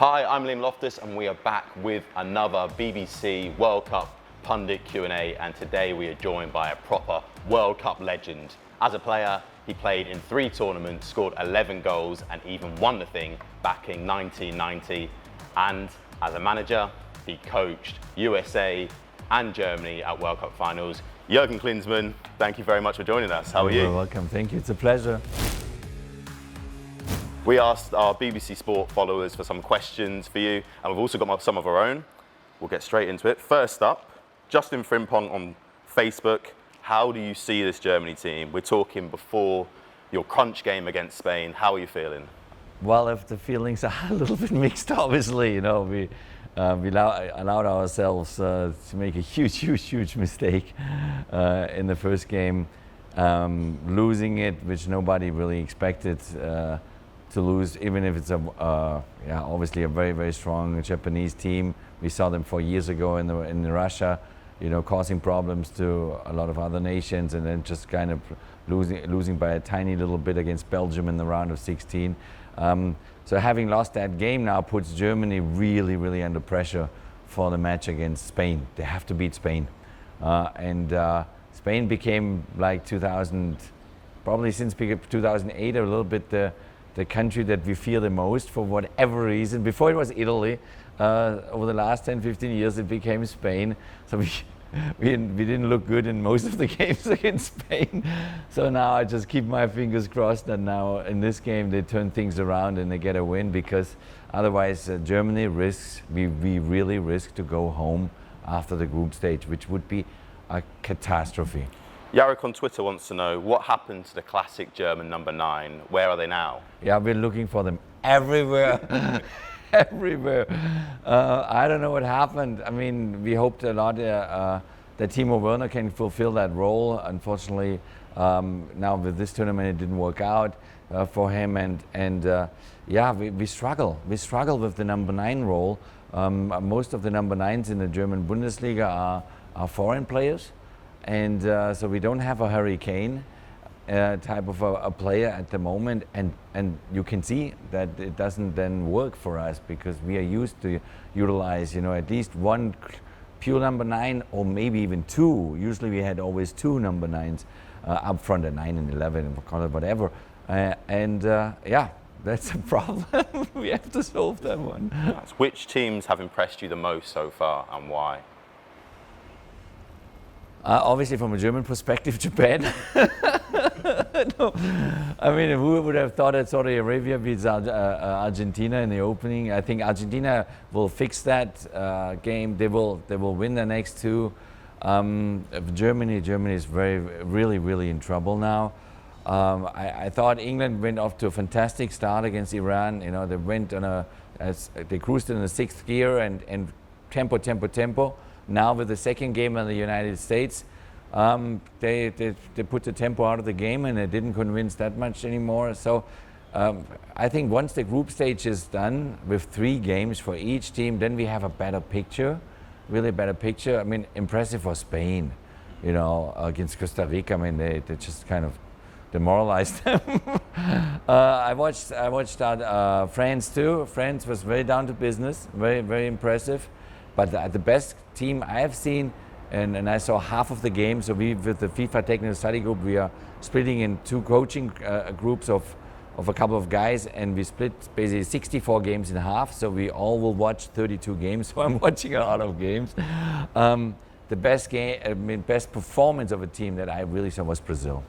Hi, I'm Liam Loftus and we are back with another BBC World Cup pundit Q&A, and today we are joined by a proper World Cup legend. As a player, he played in 3 tournaments, scored 11 goals and even won the thing back in 1990. And as a manager, he coached USA and Germany at World Cup finals. Jurgen Klinsmann, thank you very much for joining us. How are you? You're welcome, thank you, it's a pleasure. We asked our BBC Sport followers for some questions for you, and we've also got some of our own. We'll get straight into it. First up, Justin Frimpong on Facebook. How do you see this Germany team? We're talking before your crunch game against Spain. How are you feeling? Well, if the feelings are a little bit mixed, obviously, we allowed ourselves to make a huge mistake in the first game, losing it, which nobody really expected to lose, even if it's obviously a very strong Japanese team. We saw them 4 years ago in Russia, causing problems to a lot of other nations, and then just kind of losing by a tiny little bit against Belgium in the round of 16. So having lost that game now puts Germany really under pressure for the match against Spain. They have to beat Spain, and Spain became like 2000, probably since 2008, a little bit the country that we fear the most for whatever reason. Before it was Italy. Over the last 10-15 years it became Spain. So we didn't look good in most of the games against Spain. So now I just keep my fingers crossed that now in this game they turn things around and they get a win, because otherwise Germany we really risk to go home after the group stage, which would be a catastrophe. Yarek on Twitter wants to know, what happened to the classic German number 9? Where are they now? Yeah, we're looking for them everywhere. Everywhere. I don't know what happened. I mean, we hoped a lot that Timo Werner can fulfill that role. Unfortunately, now with this tournament it didn't work out for him, and we struggle. We struggle with the number 9 role. Most of the number 9s in the German Bundesliga are foreign players. And so we don't have a Harry Kane type of a player at the moment, and you can see that it doesn't then work for us, because we are used to utilize at least one pure number 9, or maybe even 2. Usually we had always 2 number 9s up front at 9 and 11, call it whatever, that's a problem. We have to solve that one. Which teams have impressed you the most so far, and why? Obviously, from a German perspective, Japan. No. I mean, who would have thought that Saudi Arabia beats Argentina in the opening? I think Argentina will fix that game. They will win the next 2. Germany is really in trouble now. I thought England went off to a fantastic start against Iran. They went they cruised in the 6th gear and tempo. Now with the second game in the United States, they put the tempo out of the game, and they didn't convince that much anymore. So I think once the group stage is done with 3 games for each team, then we have a better picture, really better picture. I mean, impressive for Spain, against Costa Rica. I mean, they just kind of demoralized them. I watched France too. France was very down to business, very impressive. But the best team I have seen, and I saw half of the game, so with the FIFA Technical Study Group, we are splitting in 2 coaching groups of a couple of guys, and we split basically 64 games in half, so we all will watch 32 games, so I'm watching a lot of games. The best performance of a team that I really saw was Brazil.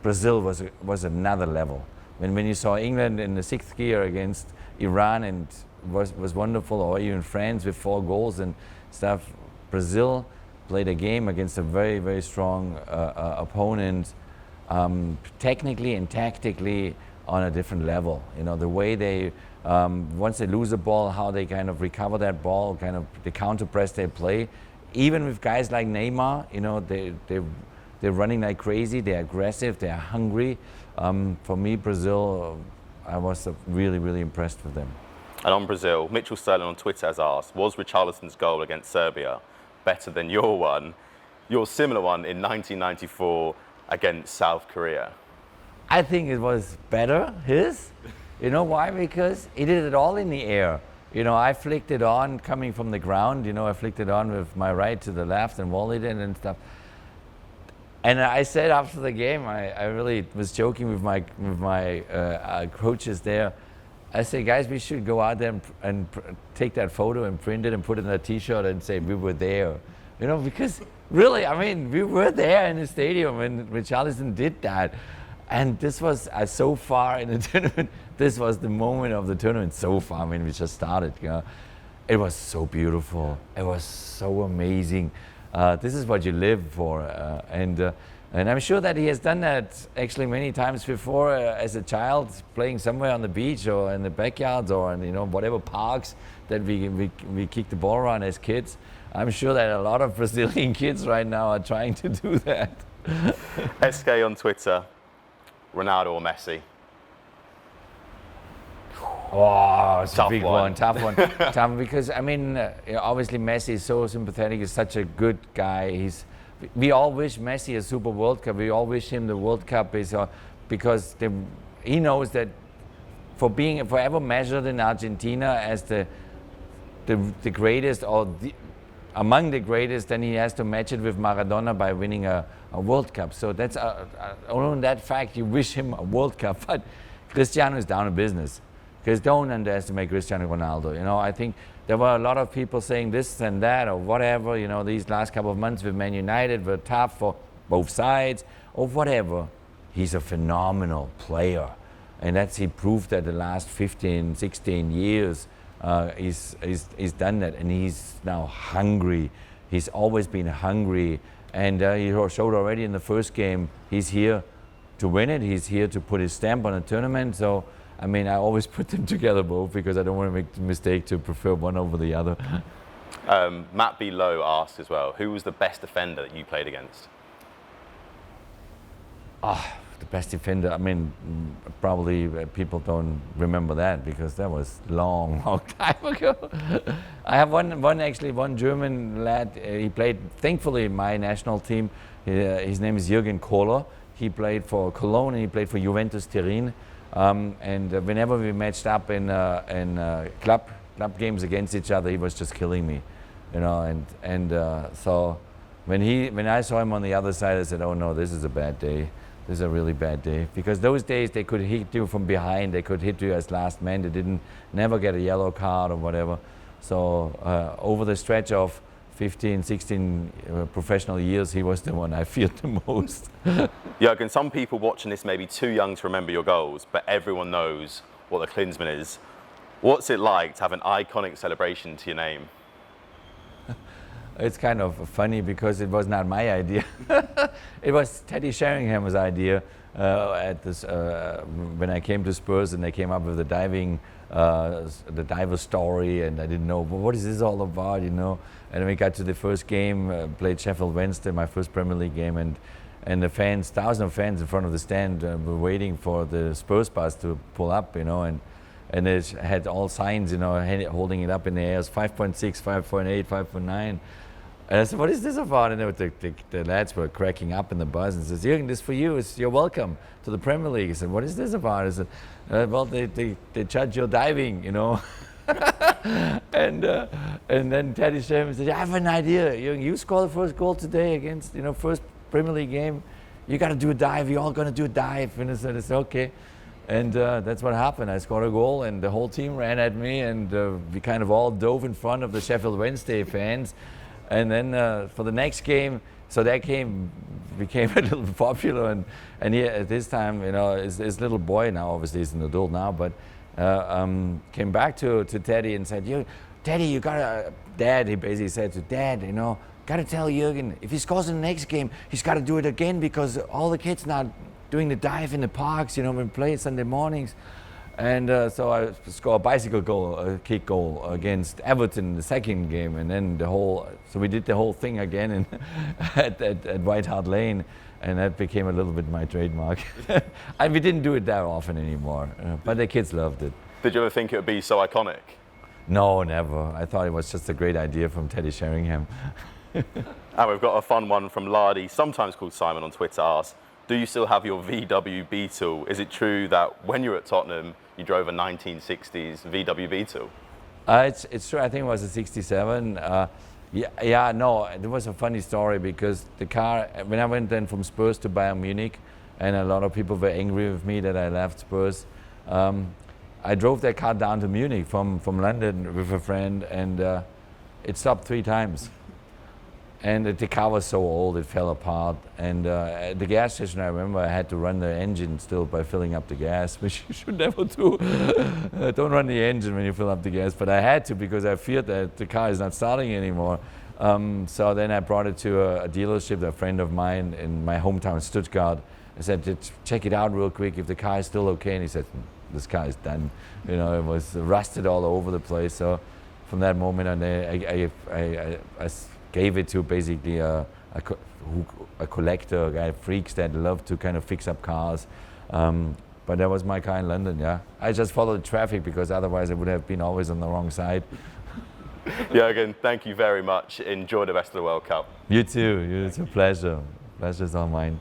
Brazil was another level. When you saw England in the 6th gear against Iran, and was wonderful, or even France with 4 goals and stuff. Brazil played a game against a very strong opponent, technically and tactically on a different level. The way they, once they lose the ball, how they kind of recover that ball, the counter press they play. Even with guys like Neymar, they're running like crazy, they're aggressive, they're hungry. For me, Brazil, I was really impressed with them. And on Brazil, Mitchell Sterling on Twitter has asked, was Richarlison's goal against Serbia better than your similar one in 1994 against South Korea? I think it was better, his. You know why? Because he did it all in the air. You know, I flicked it on coming from the ground. You know, I flicked it on with my right to the left and volleyed it and stuff. And I said after the game, I really was joking with my coaches there. I said, guys, we should go out there and take that photo and print it and put it in a T-shirt and say we were there. You know, because really, I mean, we were there in the stadium when Richarlison did that. And this was so far in the tournament. This was the moment of the tournament so far. I mean, we just started. You know, it was so beautiful. It was so amazing. This is what you live for, and I'm sure that he has done that actually many times before as a child, playing somewhere on the beach or in the backyards or in, you know, whatever parks that we kick the ball around as kids. I'm sure that a lot of Brazilian kids right now are trying to do that. SK on Twitter. Ronaldo or Messi? Oh, it's Tough a big one. tough one. Tough, because I mean, obviously Messi is so sympathetic. He's such a good guy. We all wish Messi a Super World Cup. We all wish him the World Cup because he knows that for being forever measured in Argentina as the greatest or among the greatest, then he has to match it with Maradona by winning a World Cup. So that's on that fact, you wish him a World Cup. But Cristiano is down to business. Because don't underestimate Cristiano Ronaldo. You know, I think there were a lot of people saying this and that or whatever. You know, these last couple of months with Man United were tough for both sides or whatever. He's a phenomenal player. And he proved that the last 15, 16 years. He's done that, and he's now hungry. He's always been hungry, and he showed already in the first game he's here to win it. He's here to put his stamp on a tournament. So, I mean, I always put them together both because I don't want to make the mistake to prefer one over the other. Matt B. Lowe asked as well, who was the best defender that you played against? The best defender, I mean, probably people don't remember that because that was long time ago. I have one German lad, he played, thankfully, in my national team. His name is Jurgen Klinsmann. He played for Cologne and he played for Juventus Turin. And whenever we matched up in club games against each other, he was just killing me, you know. So when I saw him on the other side, I said, "Oh no, this is a bad day. This is a really bad day." Because those days they could hit you from behind, they could hit you as last man. They never get a yellow card or whatever. So over the stretch of 15, 16 professional years, he was the one I feared the most. Jurgen, some people watching this may be too young to remember your goals, but everyone knows what the Klinsmann is. What's it like to have an iconic celebration to your name? It's kind of funny because it was not my idea. It was Teddy Sheringham's idea when I came to Spurs and they came up with the diver story, and I didn't know, well, what is this all about, you know? And then we got to the first game, played Sheffield Wednesday, my first Premier League game, and the fans, thousands of fans in front of the stand were waiting for the Spurs bus to pull up, you know, and it had all signs, you know, holding it up in the air, 5.6, 5.8, 5.9. And I said, what is this about? And the lads were cracking up in the bus and says, Jürgen, this is for you. You're welcome to the Premier League. I said, what is this about? I said, well, they judge your diving, you know. And then Teddy Sheringham said, I have an idea. Jürgen, you score the first goal today against, you know, first Premier League game. You got to do a dive. You're all going to do a dive. And I said, okay. And that's what happened. I scored a goal and the whole team ran at me and we kind of all dove in front of the Sheffield Wednesday fans. And then for the next game, so that game became a little popular, and he, at this time, you know, his little boy now, obviously he's an adult now, but came back to Teddy and said, Teddy, you gotta, Dad, he basically said to Dad, you know, gotta tell Jürgen, if he scores in the next game, he's gotta do it again because all the kids now doing the dive in the parks, you know, when we play Sunday mornings. And so I scored a bicycle goal, a kick goal against Everton in the second game, and then so we did the whole thing again at White Hart Lane, and that became a little bit my trademark. And we didn't do it that often anymore, but the kids loved it. Did you ever think it would be so iconic? No, never. I thought it was just a great idea from Teddy Sheringham. And we've got a fun one from Lardy, sometimes called Simon on Twitter, asks, do you still have your VW Beetle? Is it true that when you were at Tottenham, you drove a 1960s VW Beetle? It's true. I think it was a 67. No, it was a funny story because the car, when I went then from Spurs to Bayern Munich, and a lot of people were angry with me that I left Spurs, I drove that car down to Munich from London with a friend, and it stopped 3 times. And the car was so old, it fell apart. And at the gas station, I remember I had to run the engine still by filling up the gas, which you should never do. Don't run the engine when you fill up the gas. But I had to because I feared that the car is not starting anymore. So then I brought it to a dealership, a friend of mine in my hometown, Stuttgart. I said, check it out real quick if the car is still okay. And he said, this car is done. You know, it was rusted all over the place. So from that moment on, I gave it to basically a collector, a guy, freaks that love to kind of fix up cars. But that was my car in London, yeah. I just followed traffic because otherwise I would have been always on the wrong side. Jurgen, thank you very much. Enjoy the rest of the World Cup. You too. It's a pleasure. Pleasure's all mine.